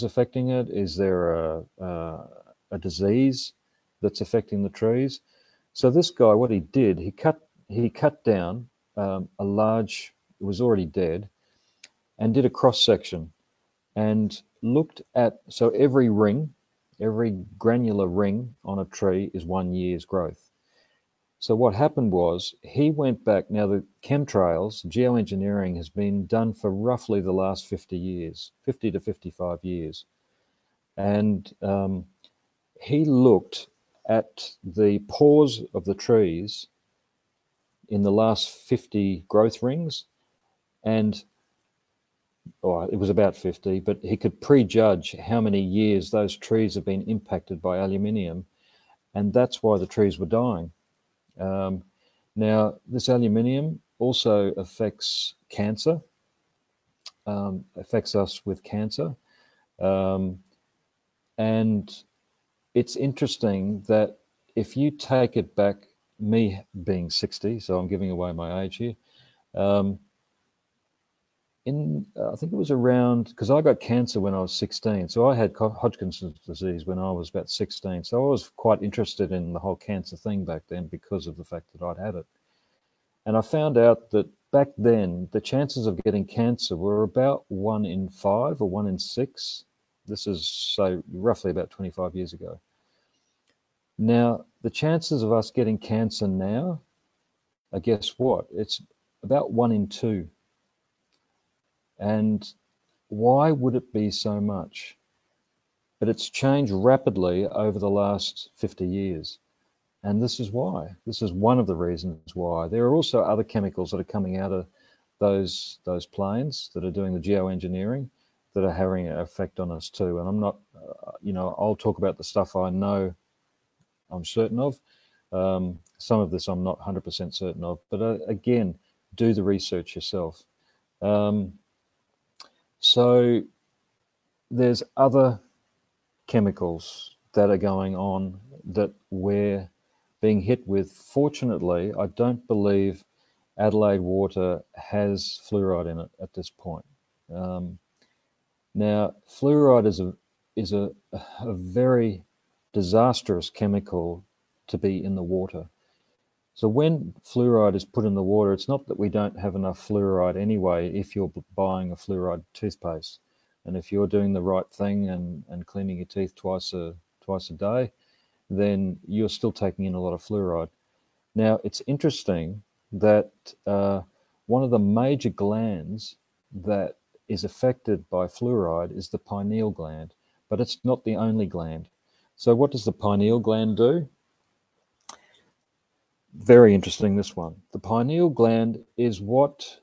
affecting it. Is there a disease that's affecting the trees? So this guy, what he did, he cut down a large, it was already dead, and did a cross section and looked at, so every granular ring on a tree is 1 year's growth. So what happened was, he went back. Now the chemtrails, geoengineering, has been done for roughly the last 50 to 55 years. And he looked at the pores of the trees in the last 50 growth rings, and it was about 50, but he could prejudge how many years those trees have been impacted by aluminium, and that's why the trees were dying. Now, this aluminium also affects cancer, affects us with cancer. And it's interesting that if you take it back, me being 60, so I'm giving away my age here, I think it was around, because I got cancer when I was 16, so I had Hodgkin's disease when I was about 16, so I was quite interested in the whole cancer thing back then because of the fact that I'd had it. And I found out that back then the chances of getting cancer were about 1 in 5 or 1 in 6. This is so roughly about 25 years ago. Now the chances of us getting cancer now, guess what? It's about 1 in 2. And why would it be so much? But it's changed rapidly over the last 50 years. And this is why. This is one of the reasons why. There are also other chemicals that are coming out of those planes that are doing the geoengineering that are having an effect on us too. And I'm not, I'll talk about the stuff I know I'm certain of. Some of this I'm not 100% certain of. But again, do the research yourself. So there's other chemicals that are going on that we're being hit with. Fortunately, I don't believe Adelaide water has fluoride in it at this point. Now, fluoride is a very disastrous chemical to be in the water. So when fluoride is put in the water, it's not that we don't have enough fluoride anyway if you're buying a fluoride toothpaste. And if you're doing the right thing and cleaning your teeth twice a day, then you're still taking in a lot of fluoride. Now, it's interesting that one of the major glands that is affected by fluoride is the pineal gland, but it's not the only gland. So what does the pineal gland do? Very interesting, this one. The pineal gland is what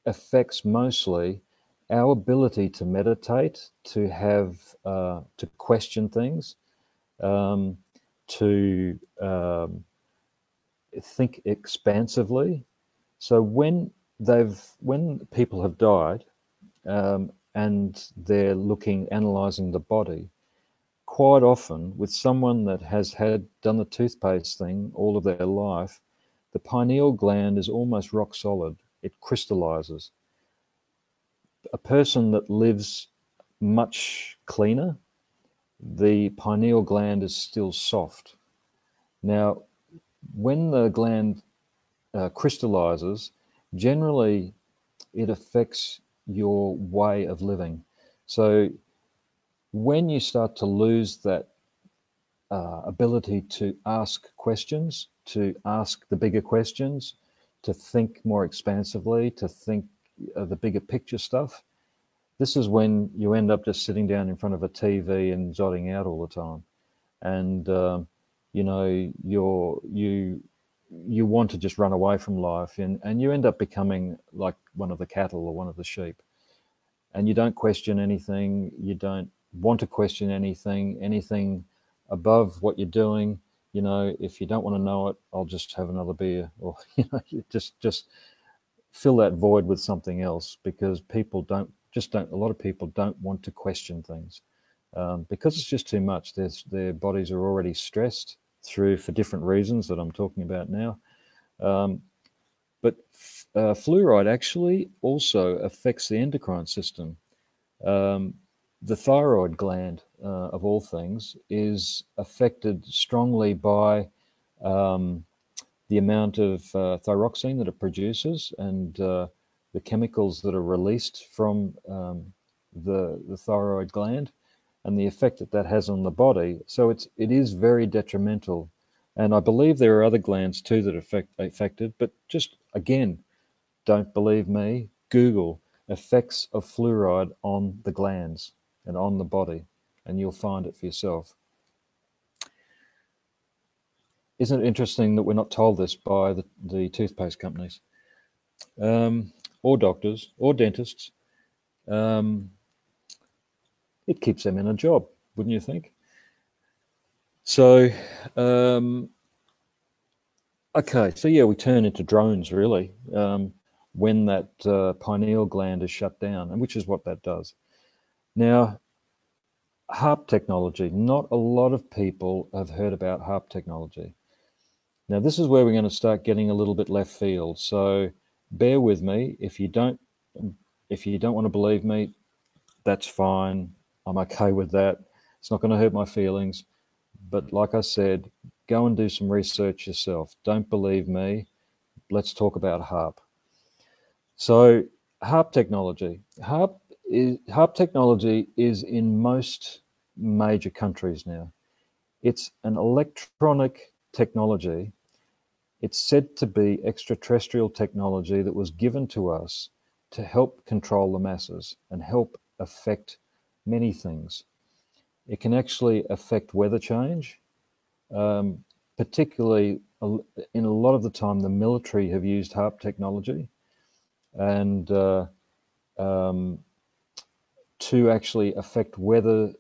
affects mostly our ability to meditate, to have, to question things, to think expansively. So when people have died and they're analysing the body, quite often with someone that has done the toothpaste thing all of their life, the pineal gland is almost rock solid. It crystallizes. A person that lives much cleaner, the pineal gland is still soft. Now, when the gland crystallizes, generally it affects your way of living. So when you start to lose that ability to ask questions, to ask the bigger questions, to think more expansively, to think the bigger picture stuff, this is when you end up just sitting down in front of a TV and zodding out all the time. And, you know, you want to just run away from life, and you end up becoming like one of the cattle or one of the sheep. And you don't question anything. You don't want to question anything above what you're doing. You know, if you don't want to know it, I'll just have another beer, or, you know, you just fill that void with something else, because people a lot of people don't want to question things, because it's just too much. Their bodies are already stressed for different reasons that I'm talking about now. But fluoride actually also affects the endocrine system. The thyroid gland, of all things, is affected strongly by the amount of thyroxine that it produces, and the chemicals that are released from the thyroid gland, and the effect that has on the body. So it is very detrimental. And I believe there are other glands too that are affected, but just, again, don't believe me, Google effects of fluoride on the glands and on the body, and you'll find it for yourself. Isn't it interesting that we're not told this by the toothpaste companies, or doctors, or dentists? It keeps them in a job, wouldn't you think? So, okay, so yeah, we turn into drones, really, when that pineal gland is shut down, and which is what that does. Now, HARP technology. Not a lot of people have heard about HARP technology. Now, this is where we're going to start getting a little bit left field. So, bear with me. If you don't want to believe me, that's fine. I'm okay with that. It's not going to hurt my feelings. But like I said, go and do some research yourself. Don't believe me. Let's talk about HARP. So, HARP technology. HARP technology is in most major countries now. It's an electronic technology. It's said to be extraterrestrial technology that was given to us to help control the masses and help affect many things. It can actually affect weather change, particularly in a lot of the time the military have used HARP technology, and to actually affect weather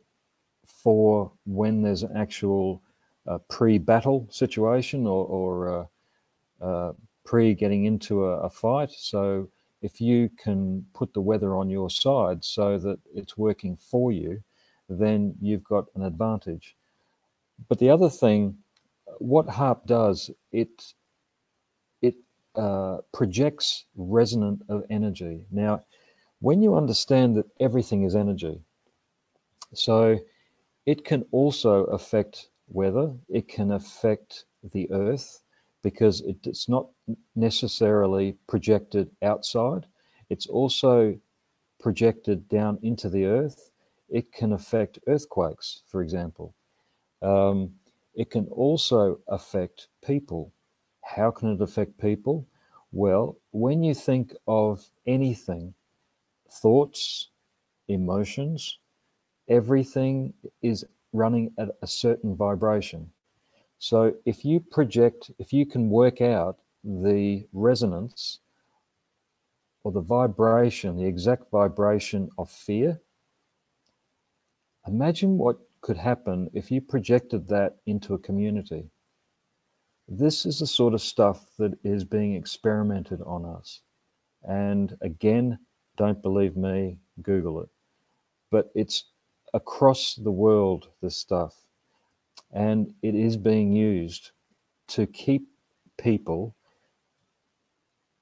for when there's an actual pre-battle situation, or pre-getting into a fight. So if you can put the weather on your side so that it's working for you, then you've got an advantage. But the other thing, what HARP does, it projects resonant of energy. Now, when you understand that everything is energy, so it can also affect weather, it can affect the earth, because it's not necessarily projected outside, it's also projected down into the earth. It can affect earthquakes, for example. It can also affect people. How can it affect people? Well, when you think of anything, thoughts, emotions, everything is running at a certain vibration. So if you can work out the resonance or the vibration, the exact vibration of fear, imagine what could happen if you projected that into a community. This is the sort of stuff that is being experimented on us. And again, don't believe me, Google it. But it's across the world, this stuff, and it is being used to keep people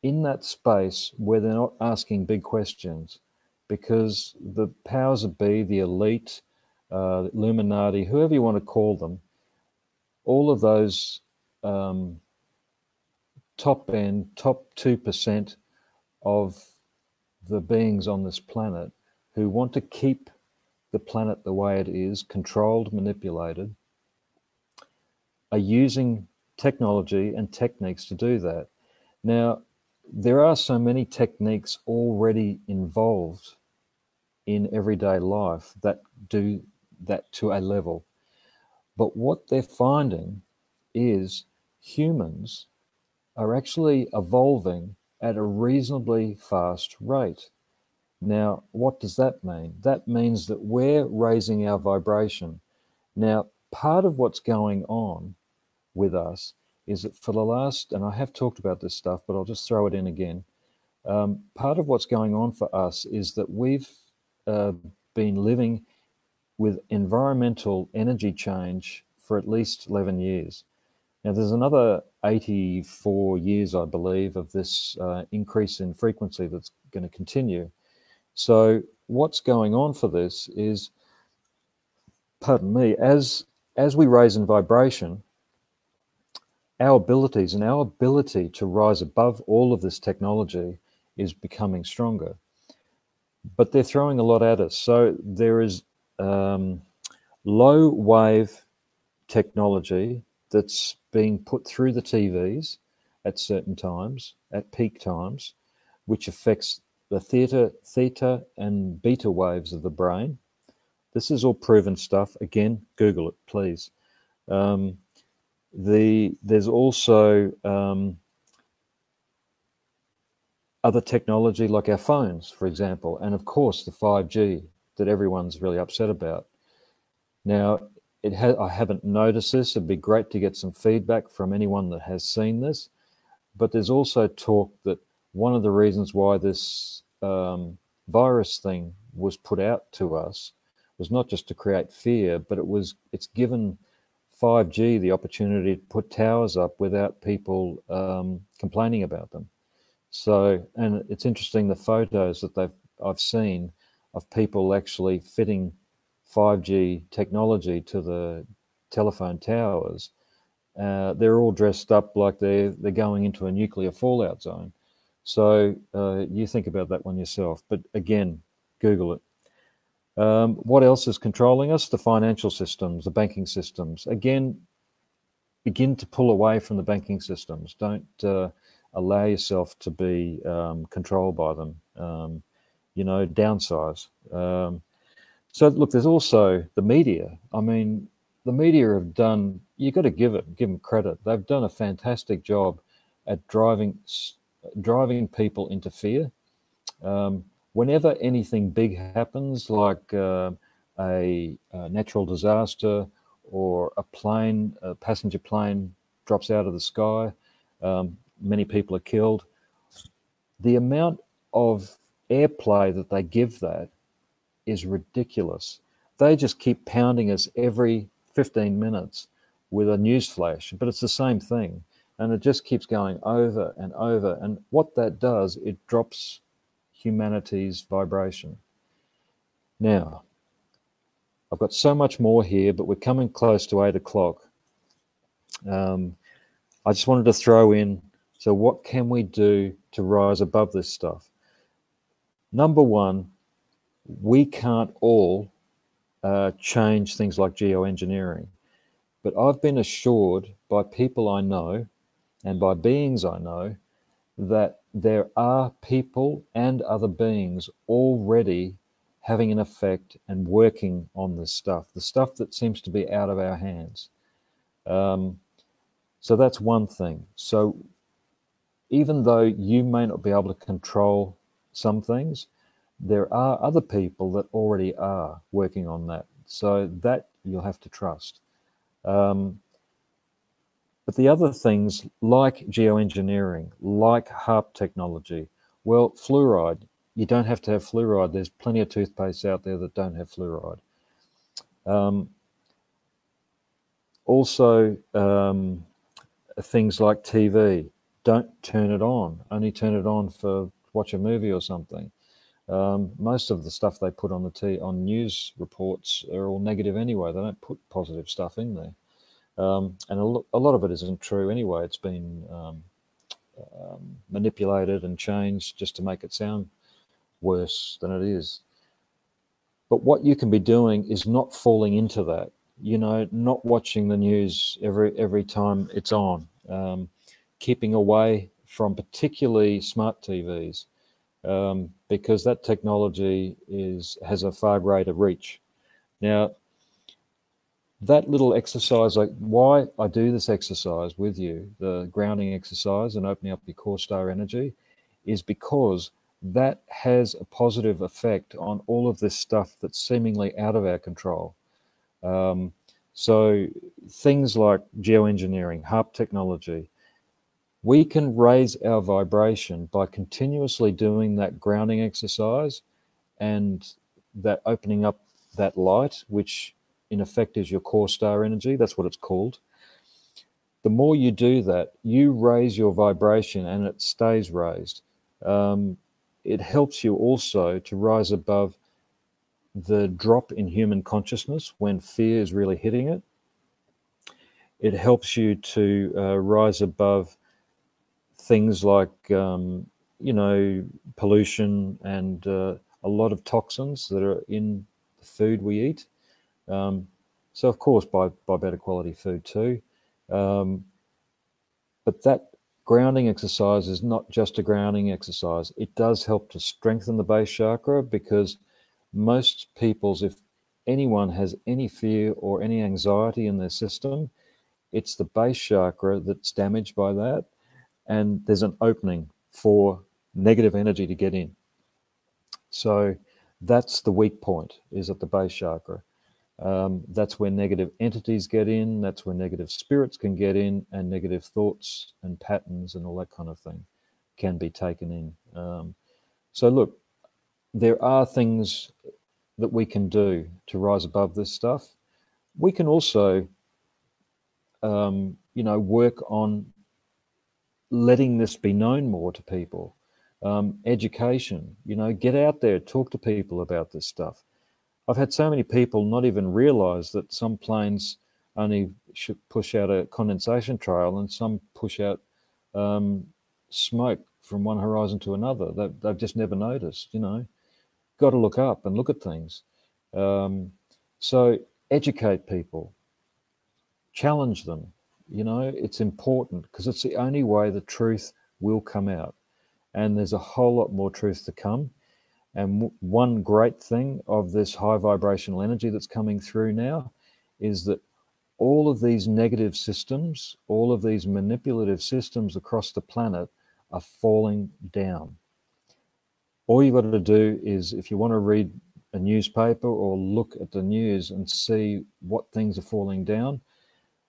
in that space where they're not asking big questions, because the powers that be, the elite, Illuminati, whoever you want to call them, all of those top 2% of the beings on this planet who want to keep the planet the way it is, controlled, manipulated, are using technology and techniques to do that. Now, there are so many techniques already involved in everyday life that do that to a level. But what they're finding is humans are actually evolving at a reasonably fast rate. Now, what does that mean? That means that we're raising our vibration. Now, part of what's going on with us is that for the last, and I have talked about this stuff, but I'll just throw it in again. Part of what's going on for us is that we've been living with environmental energy change for at least 11 years. Now, there's another 84 years, I believe, of this increase in frequency that's going to continue. So what's going on for this is, pardon me, as we raise in vibration, our abilities and our ability to rise above all of this technology is becoming stronger. But they're throwing a lot at us. So there is low wave technology that's being put through the TVs at certain times, at peak times, which affects the theta and beta waves of the brain. This is all proven stuff. Again, Google it, please. There's also other technology like our phones, for example, and of course the 5G that everyone's really upset about. Now, I haven't noticed this. It'd be great to get some feedback from anyone that has seen this. But there's also talk that one of the reasons why this virus thing was put out to us was not just to create fear, but it's given 5G the opportunity to put towers up without people complaining about them. So, and it's interesting, the photos that I've seen of people actually fitting 5G technology to the telephone towers. They're all dressed up like they're going into a nuclear fallout zone. So you think about that one yourself. But again, Google it. What else is controlling us? The financial systems, the banking systems. Again, begin to pull away from the banking systems. Don't allow yourself to be controlled by them. Downsize. So look, there's also the media. I mean, the media have done, you've got to give them credit. They've done a fantastic job at driving people into fear. Whenever anything big happens, like a natural disaster or a passenger plane drops out of the sky, many people are killed, the amount of airplay that they give that is ridiculous. They just keep pounding us every 15 minutes with a news flash, but it's the same thing. And it just keeps going over and over. And what that does, it drops humanity's vibration. Now, I've got so much more here, but we're coming close to 8 o'clock. I just wanted to throw in, so what can we do to rise above this stuff? Number one, we can't all change things like geoengineering. But I've been assured by people I know and by beings I know that there are people and other beings already having an effect and working on this stuff, the stuff that seems to be out of our hands. So that's one thing. So even though you may not be able to control some things, there are other people that already are working on that. So that you'll have to trust. But the other things like geoengineering, like HARP technology, well, fluoride, you don't have to have fluoride. There's plenty of toothpastes out there that don't have fluoride. Also, things like TV, don't turn it on. Only turn it on for watch a movie or something. Most of the stuff they put on on news reports are all negative anyway. They don't put positive stuff in there, and a lot of it isn't true anyway. It's been manipulated and changed just to make it sound worse than it is. But what you can be doing is not falling into that. You know, not watching the news every time it's on. Keeping away from particularly smart TVs. Because that technology has a far greater reach. Now, that little exercise, like why I do this exercise with you, the grounding exercise and opening up your core star energy, is because that has a positive effect on all of this stuff that's seemingly out of our control. So things like geoengineering, HARP technology, we can raise our vibration by continuously doing that grounding exercise and that opening up that light, which in effect is your core star energy. That's what it's called. The more you do that, you raise your vibration and it stays raised. It helps you also to rise above the drop in human consciousness when fear is really hitting it. It helps you to rise above things like, pollution and a lot of toxins that are in the food we eat. So, of course, by better quality food too. But that grounding exercise is not just a grounding exercise. It does help to strengthen the base chakra, because most people's, if anyone has any fear or any anxiety in their system, it's the base chakra that's damaged by that. And there's an opening for negative energy to get in. So that's the weak point, is at the base chakra. That's where negative entities get in, that's where negative spirits can get in, and negative thoughts and patterns and all that kind of thing can be taken in. So look, there are things that we can do to rise above this stuff. We can also, work on letting this be known more to people. Education, get out there, talk to people about this stuff. I've had so many people not even realize that some planes only should push out a condensation trail and some push out smoke from one horizon to another. They've just never noticed, Got to look up and look at things. So educate people, challenge them. It's important, because it's the only way the truth will come out. And there's a whole lot more truth to come. And one great thing of this high vibrational energy that's coming through now is that all of these negative systems, all of these manipulative systems across the planet are falling down. All you've got to do is, if you want to read a newspaper or look at the news and see what things are falling down,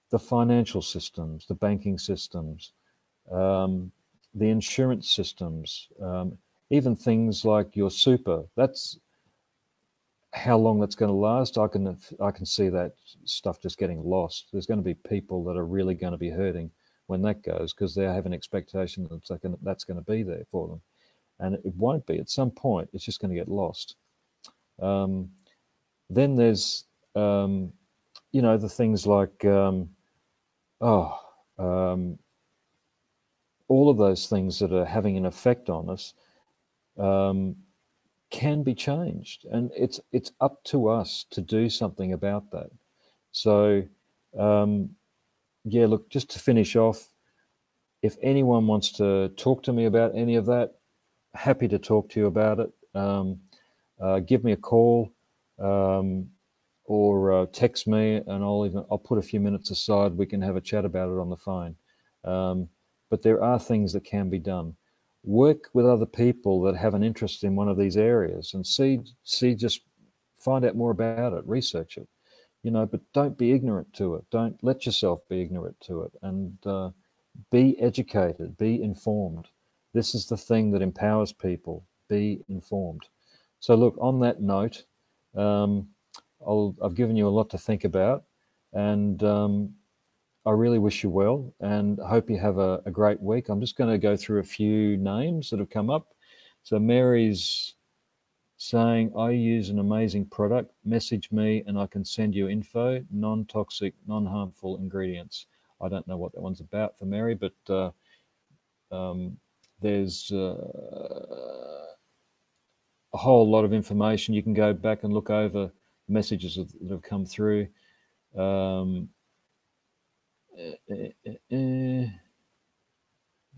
the financial systems, the banking systems, the insurance systems, even things like your super. That's how long that's going to last. I can see that stuff just getting lost. There's going to be people that are really going to be hurting when that goes, because they have an expectation that that's going to be there for them, and it won't be. At some point, it's just going to get lost. Then there's the things like all of those things that are having an effect on us can be changed, and it's up to us to do something about that. So look, just to finish off, if anyone wants to talk to me about any of that, happy to talk to you about it. Give me a call or text me, and I'll put a few minutes aside. We can have a chat about it on the phone. But there are things that can be done. Work with other people that have an interest in one of these areas and just find out more about it, research it, but don't be ignorant to it. Don't let yourself be ignorant to it, and be educated, be informed. This is the thing that empowers people. Be informed. So look, on that note, I've given you a lot to think about, and I really wish you well, and I hope you have a great week. I'm just going to go through a few names that have come up. So Mary's saying, I use an amazing product. Message me and I can send you info, non-toxic, non-harmful ingredients. I don't know what that one's about for Mary, but there's a whole lot of information. You can go back and look over messages that have come through.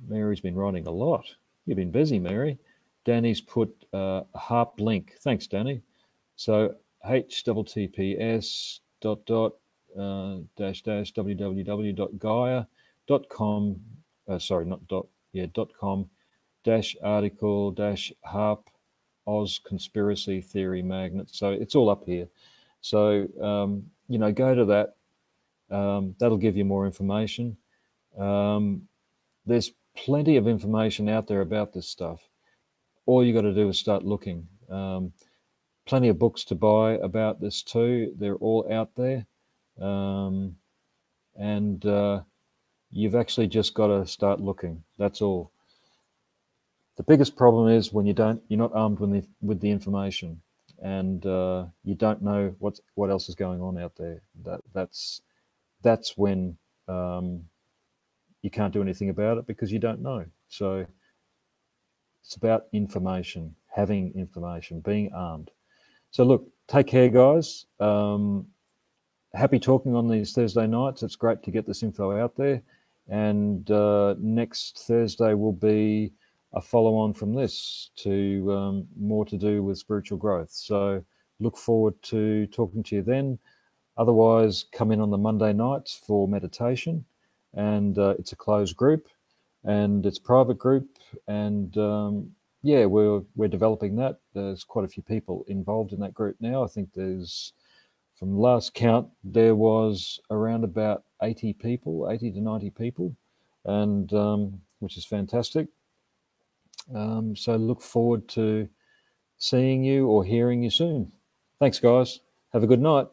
Mary's been writing a lot. You've been busy, Mary. Danny's put a harp link. Thanks, Danny. So https dash www.gaia.com sorry, not dot, yeah, .com dash article dash harp Oz conspiracy theory magnet. So it's all up here. So you know, go to that. That'll give you more information. There's plenty of information out there about this stuff. All you got to do is start looking. Plenty of books to buy about this too. They're all out there. And you've actually just got to start looking. That's all. The biggest problem is when you're not armed with the information, and you don't know what else is going on out there. That's when you can't do anything about it, because you don't know. So it's about information, having information, being armed. So look, take care, guys. Happy talking on these Thursday nights. It's great to get this info out there. And next Thursday will be a follow-on from this to more to do with spiritual growth. So look forward to talking to you then. Otherwise, come in on the Monday nights for meditation. And it's a closed group, and it's a private group. And yeah, we're developing that. There's quite a few people involved in that group now. I think there's, from last count, there was around about 80 to 90 people, and which is fantastic. So look forward to seeing you or hearing you soon. Thanks, guys. Have a good night.